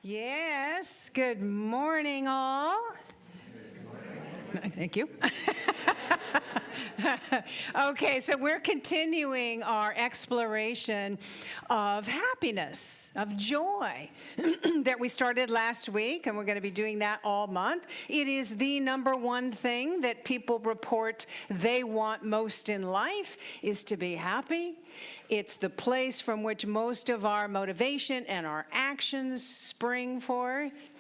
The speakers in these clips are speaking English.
Yes, good morning, all. Thank you. Okay, so we're continuing our exploration of happiness, of joy that we started last week, and we're going to be doing that all month. It is the number one thing that people report they want most in life is to be happy. It's the place from which most of our motivation and our actions spring forth.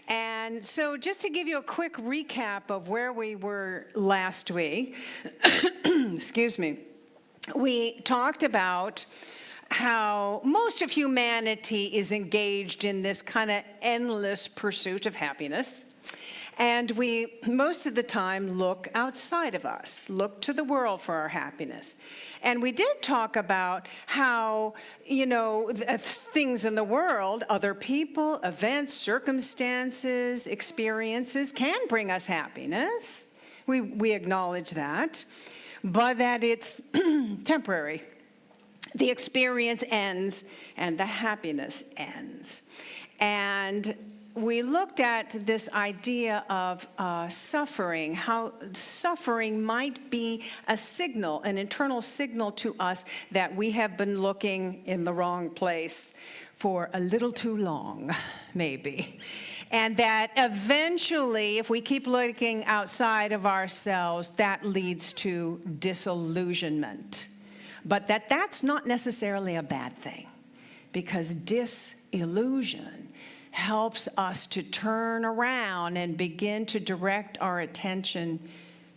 And so just to give you a quick recap of where we were last week, excuse me, we talked about how most of humanity is engaged in this kind of endless pursuit of happiness. And we, most of the time, look outside of us, look to the world for our happiness. And we did talk about how, things in the world, other people, events, circumstances, experiences can bring us happiness. We acknowledge that, but that it's temporary. The experience ends and the happiness ends. And we looked at this idea of suffering, how suffering might be a signal, an internal signal to us that we have been looking in the wrong place for a little too long, maybe. And that eventually, if we keep looking outside of ourselves, that leads to disillusionment. But that's not necessarily a bad thing, because disillusion helps us to turn around and begin to direct our attention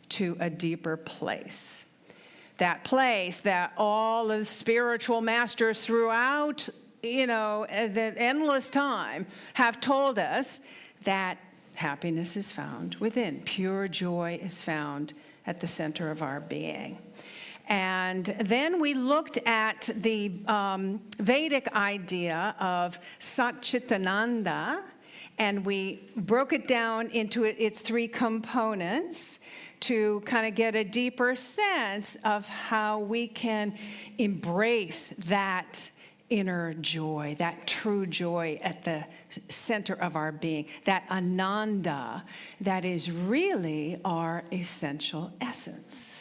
to a deeper place. That place that all the spiritual masters throughout, the endless time have told us that happiness is found within. Pure joy is found at the center of our being. And then we looked at the Vedic idea of Satchitananda, and we broke it down into its three components to kind of get a deeper sense of how we can embrace that inner joy, that true joy at the center of our being, that ananda that is really our essential essence.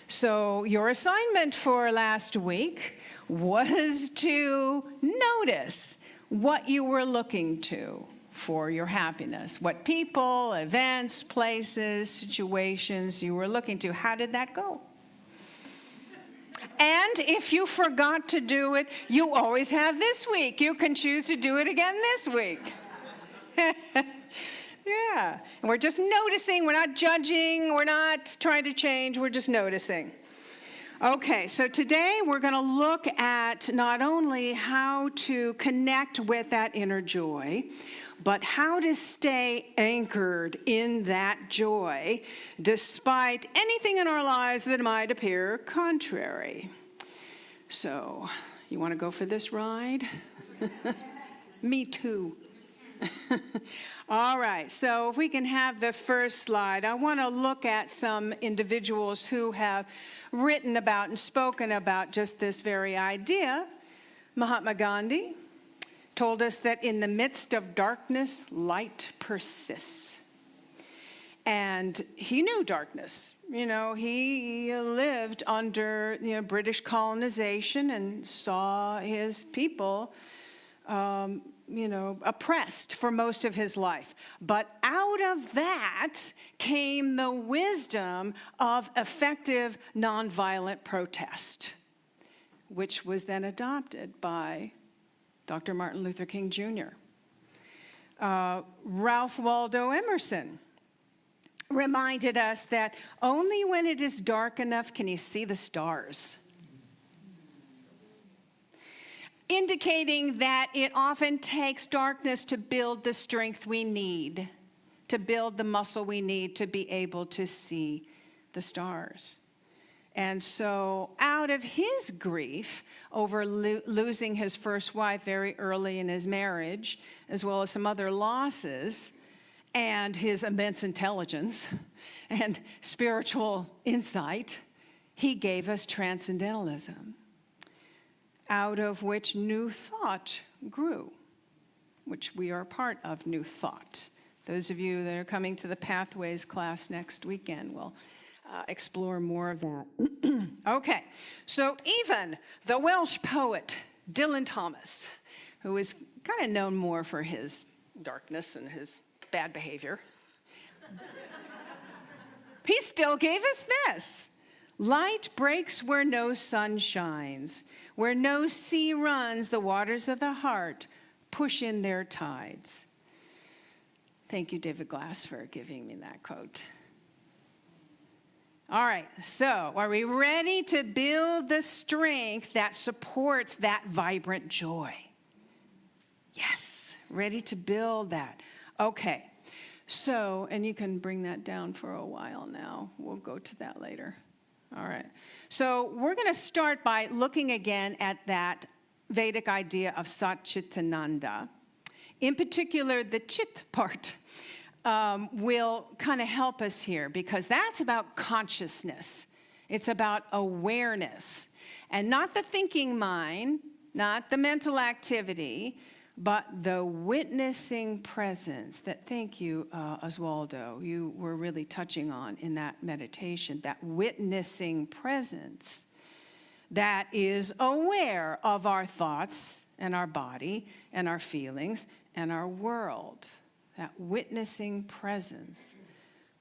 So your assignment for last week was to notice what you were looking to for your happiness, what people, events, places, situations you were looking to. How did that go? And if you forgot to do it, you always have this week. You can choose to do it again this week. Yeah, and we're just noticing, we're not judging, we're not trying to change, we're just noticing. Okay, so today we're going to look at not only how to connect with that inner joy, but how to stay anchored in that joy despite anything in our lives that might appear contrary. So, you want to go for this ride? Me too. All right, so if we can have the first slide, I want to look at some individuals who have written about and spoken about just this very idea. Mahatma Gandhi told us that in the midst of darkness, light persists. And he knew darkness. He lived under British colonization and saw his people oppressed for most of his life. But out of that came the wisdom of effective nonviolent protest, which was then adopted by Dr. Martin Luther King Jr. Ralph Waldo Emerson reminded us that only when it is dark enough can you see the stars, indicating that it often takes darkness to build the strength we need, to build the muscle we need to be able to see the stars. And so out of his grief over losing his first wife very early in his marriage, as well as some other losses, and his immense intelligence and spiritual insight, he gave us transcendentalism, out of which new thought grew. which we are part of New Thought. Those of you that are coming to the Pathways class next weekend will explore more of that. Okay, so even the Welsh poet Dylan Thomas, who is kind of known more for his darkness and his bad behavior, he still gave us this. Light breaks where no sun shines, where no sea runs, the waters of the heart push in their tides. Thank you, David Glass, for giving me that quote. All right, so are we ready to build the strength that supports that vibrant joy? Yes, ready to build that. Okay, so, and you can bring that down for a while now. We'll go to that later. All right, so we're going to start by looking again at that Vedic idea of Satchitananda. In particular, the chit part will kind of help us here, because that's about consciousness. It's about awareness. And not the thinking mind, not the mental activity, but the witnessing presence that, thank you, Oswaldo, you were really touching on in that meditation, that witnessing presence that is aware of our thoughts and our body and our feelings and our world, that witnessing presence.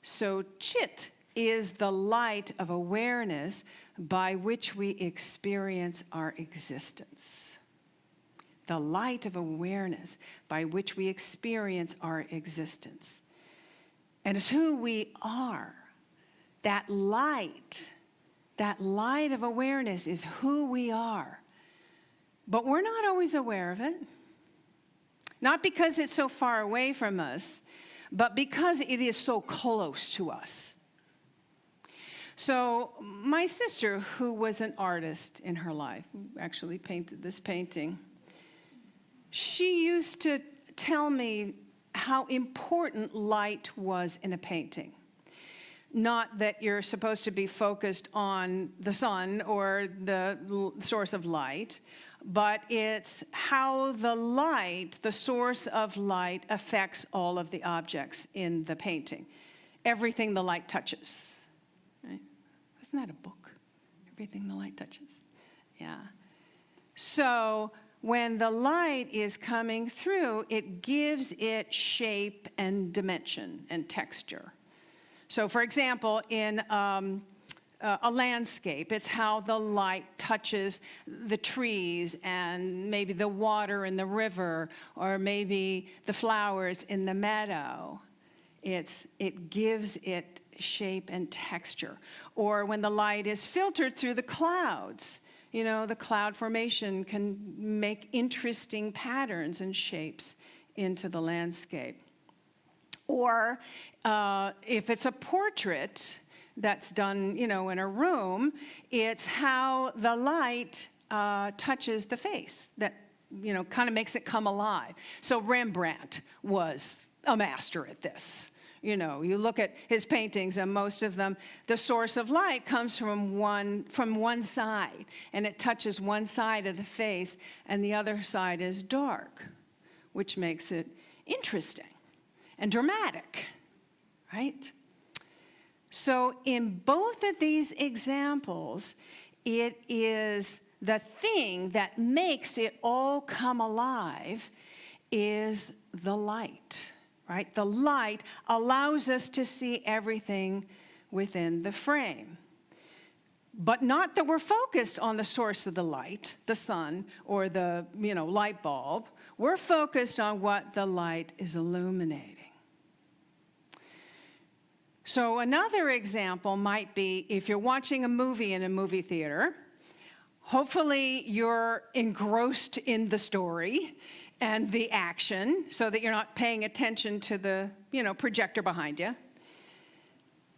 So chit is the light of awareness by which we experience our existence. The light of awareness by which we experience our existence. And it's who we are. That light of awareness is who we are. But we're not always aware of it. Not because it's so far away from us, but because it is so close to us. So my sister, who was an artist in her life, who actually painted this painting, she used to tell me how important light was in a painting. Not that you're supposed to be focused on the sun or the source of light, but it's how the light, the source of light, affects all of the objects in the painting. Everything the light touches. Right? Isn't that a book? Everything the light touches. Yeah. So when the light is coming through, it gives it shape and dimension and texture. So, for example, in a landscape, it's how the light touches the trees and maybe the water in the river, or maybe the flowers in the meadow. It gives it shape and texture. Or when the light is filtered through the clouds, you know, the cloud formation can make interesting patterns and shapes into the landscape. Or if it's a portrait that's done, you know, in a room, it's how the light touches the face that, you know, kind of makes it come alive. So Rembrandt was a master at this. You know, you look at his paintings, and most of them, the source of light comes from one side, and it touches one side of the face, and the other side is dark, which makes it interesting and dramatic, right? So in both of these examples, it is the thing that makes it all come alive is the light. Right? The light allows us to see everything within the frame. But not that we're focused on the source of the light, the sun, or the, you know, light bulb. We're focused on what the light is illuminating. So another example might be if you're watching a movie in a movie theater, hopefully you're engrossed in the story and the action, so that you're not paying attention to the, you know, projector behind you.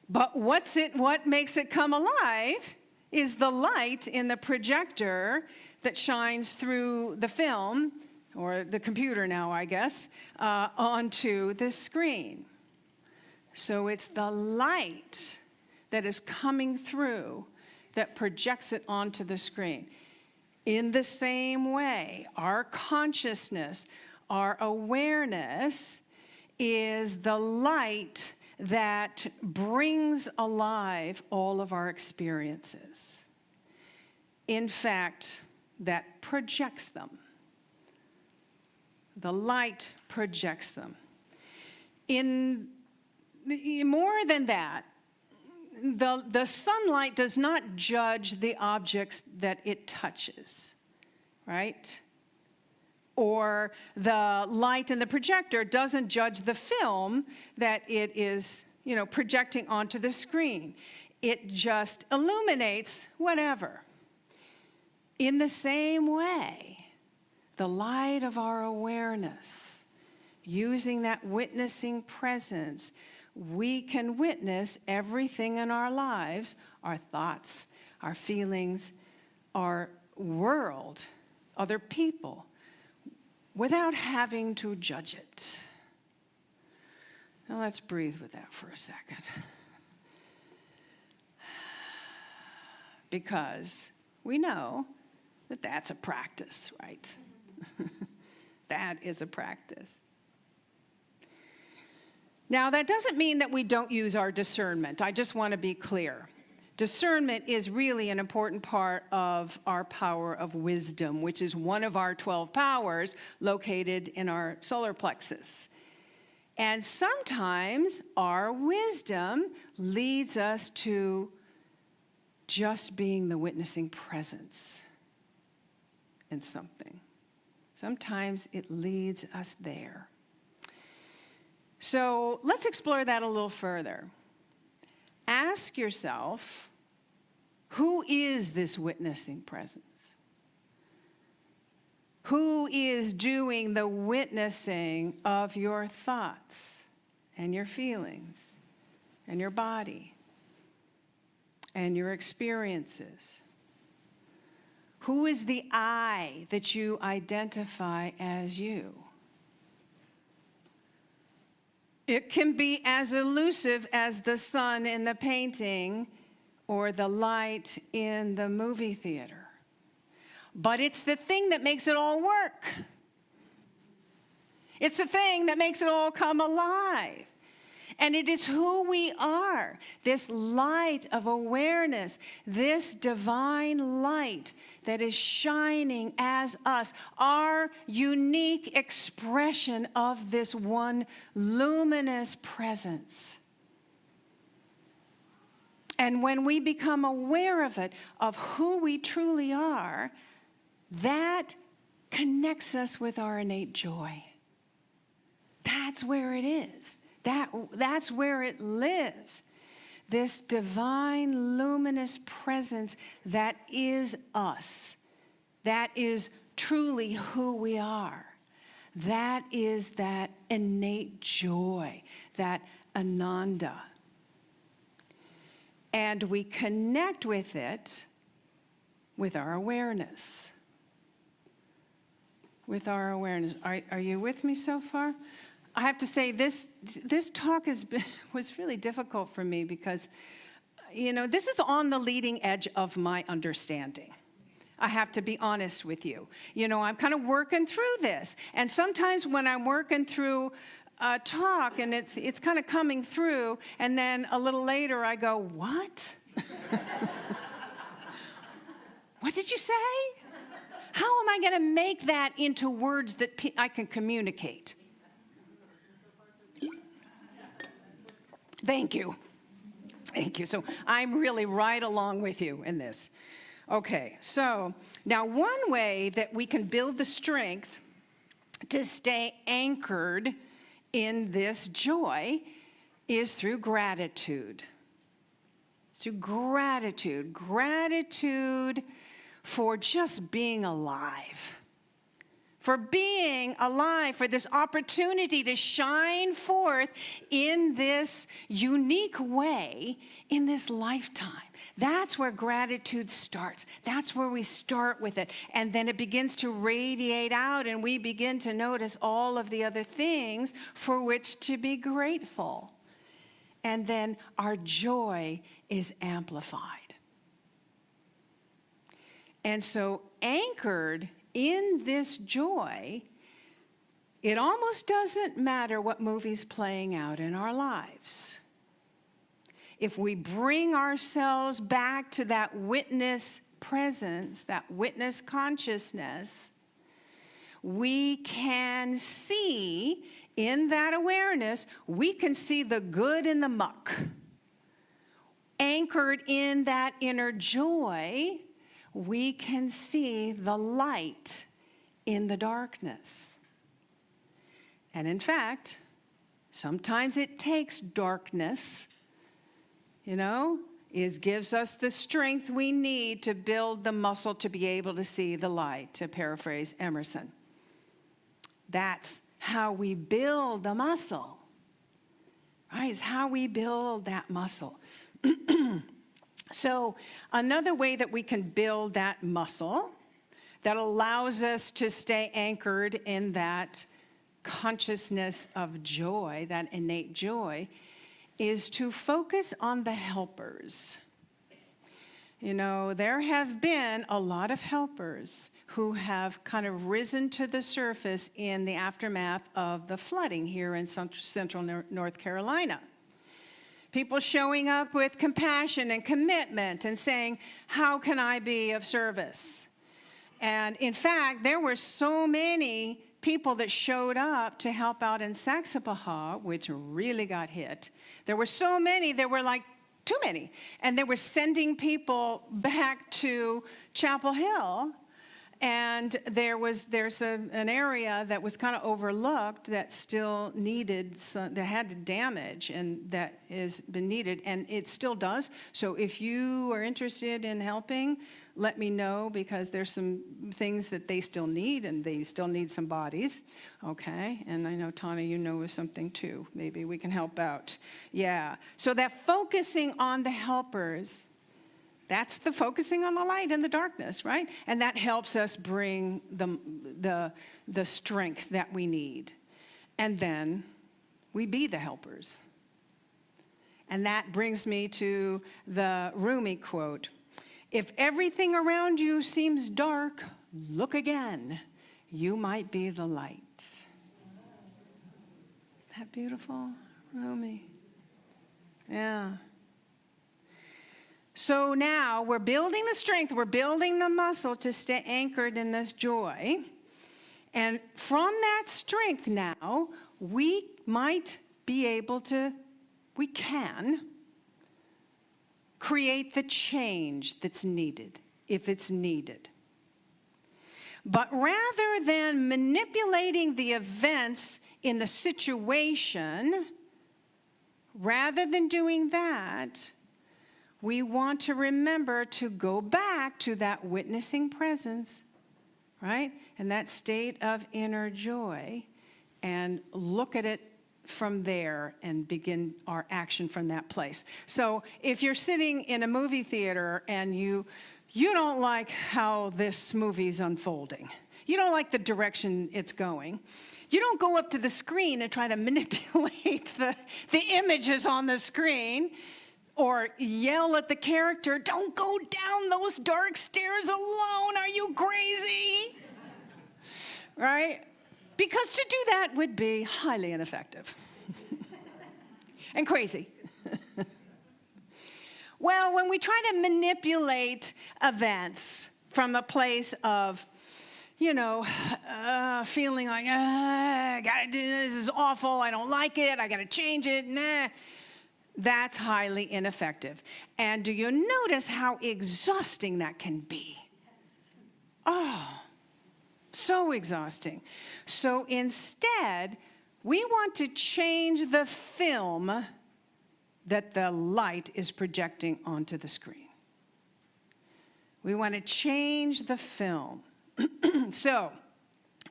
But what makes it come alive is the light in the projector that shines through the film, or the computer now, I guess, onto the screen. So it's the light that is coming through that projects it onto the screen. In the same way, our consciousness, Our awareness is the light that brings alive all of our experiences. In fact, that projects them. The light projects them. More than that, the sunlight does not judge the objects that it touches, right? Or the light in the projector doesn't judge the film that it is, projecting onto the screen. It just illuminates whatever. In the same way, the light of our awareness, using that witnessing presence, we can witness everything in our lives, our thoughts, our feelings, our world, other people, without having to judge it. Now let's breathe with that for a second. Because we know that that's a practice, right? That is a practice. Now, that doesn't mean that we don't use our discernment. I just want to be clear. Discernment is really an important part of our power of wisdom, which is one of our 12 powers located in our solar plexus. And sometimes our wisdom leads us to just being the witnessing presence in something. Sometimes it leads us there. So let's explore that a little further. Ask yourself, who is this witnessing presence? Who is doing the witnessing of your thoughts and your feelings and your body and your experiences? Who is the I that you identify as you? It can be as elusive as the sun in the painting or the light in the movie theater. But it's the thing that makes it all work. It's the thing that makes it all come alive. And it is who we are, this light of awareness, this divine light that is shining as us, our unique expression of this one luminous presence. And when we become aware of it, of who we truly are, that connects us with our innate joy. That's where it is. That's where it lives. This divine, luminous presence that is us. That is truly who we are. That is that innate joy, that ananda. And we connect with it with our awareness. With our awareness. Are you with me so far? I have to say, this talk was really difficult for me because, this is on the leading edge of my understanding. I have to be honest with you. I'm kind of working through this. And sometimes when I'm working through a talk and it's kind of coming through, and then a little later I go, what? What did you say? How am I going to make that into words that I can communicate? Thank you. Thank you. So I'm really right along with you in this. Okay, so now one way that we can build the strength to stay anchored in this joy is through gratitude. Through gratitude. Gratitude for just being alive. For being alive, for this opportunity to shine forth in this unique way in this lifetime. That's where gratitude starts. That's where we start with it. And then it begins to radiate out, and we begin to notice all of the other things for which to be grateful. And then our joy is amplified. And so anchored in this joy it almost doesn't matter what movie's playing out in our lives. If we bring ourselves back to that witness presence, that witness consciousness, we can see in that awareness, we can see the good in the muck. Anchored in that inner joy, we can see the light in the darkness. And in fact, sometimes it takes darkness, gives us the strength we need to build the muscle to be able to see the light, to paraphrase Emerson. That's how we build the muscle, right? It's how we build that muscle. So another way that we can build that muscle that allows us to stay anchored in that consciousness of joy, that innate joy, is to focus on the helpers. There have been a lot of helpers who have kind of risen to the surface in the aftermath of the flooding here in central North Carolina. People showing up with compassion and commitment and saying, how can I be of service? And in fact, there were so many people that showed up to help out in Saxapahaw, which really got hit. There were so many, there were like too many. And they were sending people back to Chapel Hill. And there's an area that was kind of overlooked that still needed that had damage, and that has been needed, and it still does. So if you are interested in helping, let me know, because there's some things that they still need, and they still need some bodies, okay? And I know, Tana, you know of something too. Maybe we can help out. Yeah. So that focusing on the helpers, that's the focusing on the light and the darkness, right? And that helps us bring the strength that we need. And then we be the helpers. And that brings me to the Rumi quote. If everything around you seems dark, look again. You might be the light. Isn't that beautiful, Rumi? Yeah. So now we're building the strength, we're building the muscle to stay anchored in this joy. And from that strength now, we might be able to, we can create the change that's needed, if it's needed. But rather than manipulating the events in the situation, rather than doing that, we want to remember to go back to that witnessing presence, right? And that state of inner joy, and look at it from there and begin our action from that place. So if you're sitting in a movie theater and you don't like how this movie's unfolding, you don't like the direction it's going, you don't go up to the screen and try to manipulate the images on the screen, or yell at the character, don't go down those dark stairs alone, are you crazy? Right? Because to do that would be highly ineffective and crazy. Well, when we try to manipulate events from a place of, feeling like, gotta do this, this is awful, I don't like it, I gotta change it, that's highly ineffective. And do you notice how exhausting that can be? Oh, so exhausting. So instead, we want to change the film that the light is projecting onto the screen. We want to change the film. So,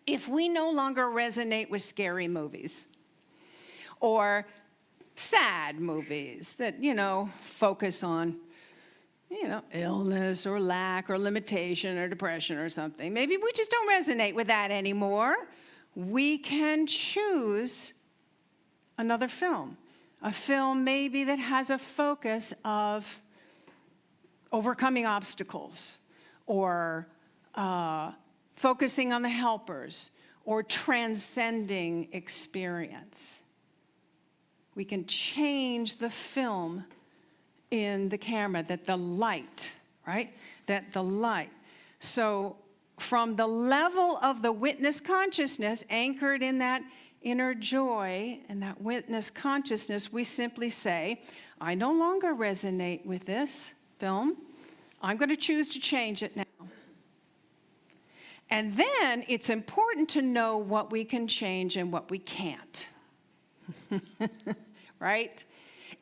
if we no longer resonate with scary movies, or sad movies that, focus on, illness or lack or limitation or depression or something. Maybe we just don't resonate with that anymore. We can choose another film. A film maybe that has a focus of overcoming obstacles, or focusing on the helpers, or transcending experience. We can change the film in the camera, that the light, right? That the light. So from the level of the witness consciousness, anchored in that inner joy and that witness consciousness, we simply say, I no longer resonate with this film. I'm going to choose to change it now. And then it's important to know what we can change and what we can't. Right?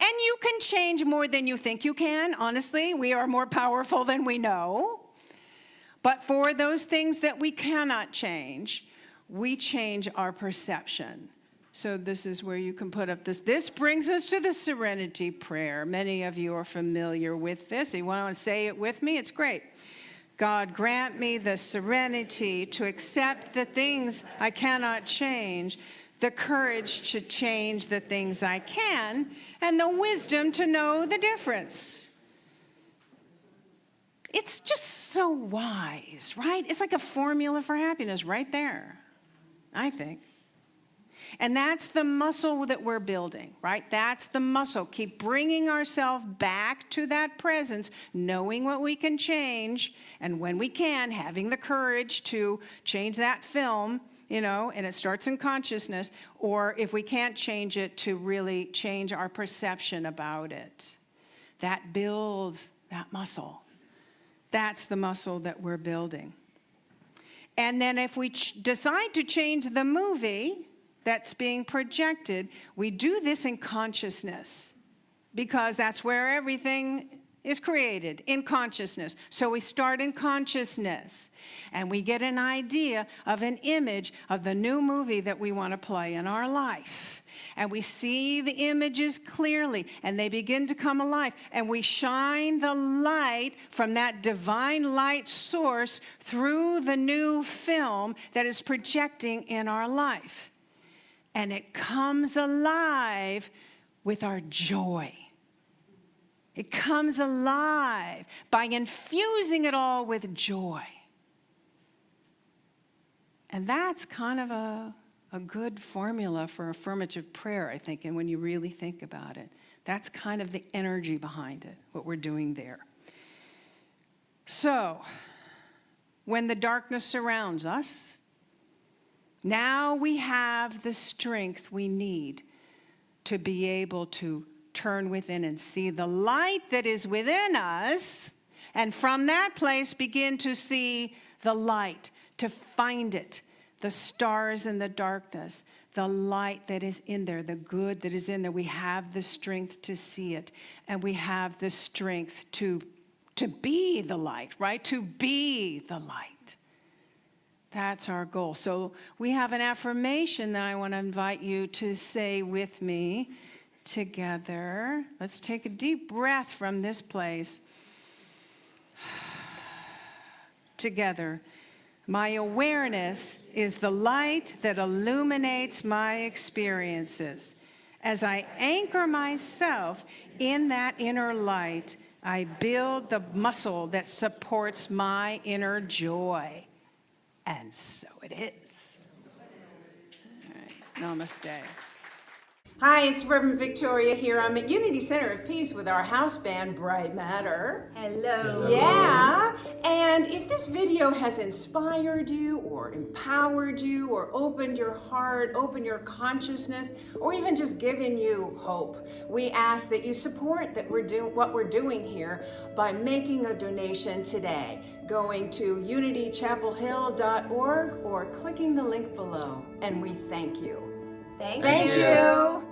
And you can change more than you think you can. Honestly, we are more powerful than we know. But for those things that we cannot change, we change our perception. So this is where you can put up this. This brings us to the serenity prayer. Many of you are familiar with this. You want to say it with me? It's great. God, grant me the serenity to accept the things I cannot change, the courage to change the things I can, and the wisdom to know the difference. It's just so wise, right? It's like a formula for happiness right there, I think. And that's the muscle that we're building, right? That's the muscle. Keep bringing ourselves back to that presence, knowing what we can change, and when we can, having the courage to change that film, and it starts in consciousness, or if we can't change it, to really change our perception about it. That builds that muscle. That's the muscle that we're building. And then if we decide to change the movie that's being projected, we do this in consciousness, because that's where everything is created, in consciousness. So we start in consciousness, and we get an idea of an image of the new movie that we want to play in our life. And we see the images clearly, and they begin to come alive. And we shine the light from that divine light source through the new film that is projecting in our life. And it comes alive with our joy. It comes alive by infusing it all with joy. And that's kind of a good formula for affirmative prayer, I think, and when you really think about it. That's kind of the energy behind it, what we're doing there. So, when the darkness surrounds us, now we have the strength we need to be able to turn within and see the light that is within us, and from that place begin to see the light, to find it, the stars in the darkness, the light that is in there, the good that is in there. We have the strength to see it, and we have the strength to be the light, right? To be the light. That's our goal. So we have an affirmation that I want to invite you to say with me together. Let's take a deep breath from this place. Together. My awareness is the light that illuminates my experiences. As I anchor myself in that inner light, I build the muscle that supports my inner joy. And so it is. All right. Namaste. Hi, it's Reverend Victoria here. I'm at Unity Center of Peace with our house band, Bright Matter. Hello. Yeah, and if this video has inspired you or empowered you or opened your heart, opened your consciousness, or even just given you hope, we ask that you support what we're doing here by making a donation today, going to unitychapelhill.org or clicking the link below. And we thank you. Thank Thank you.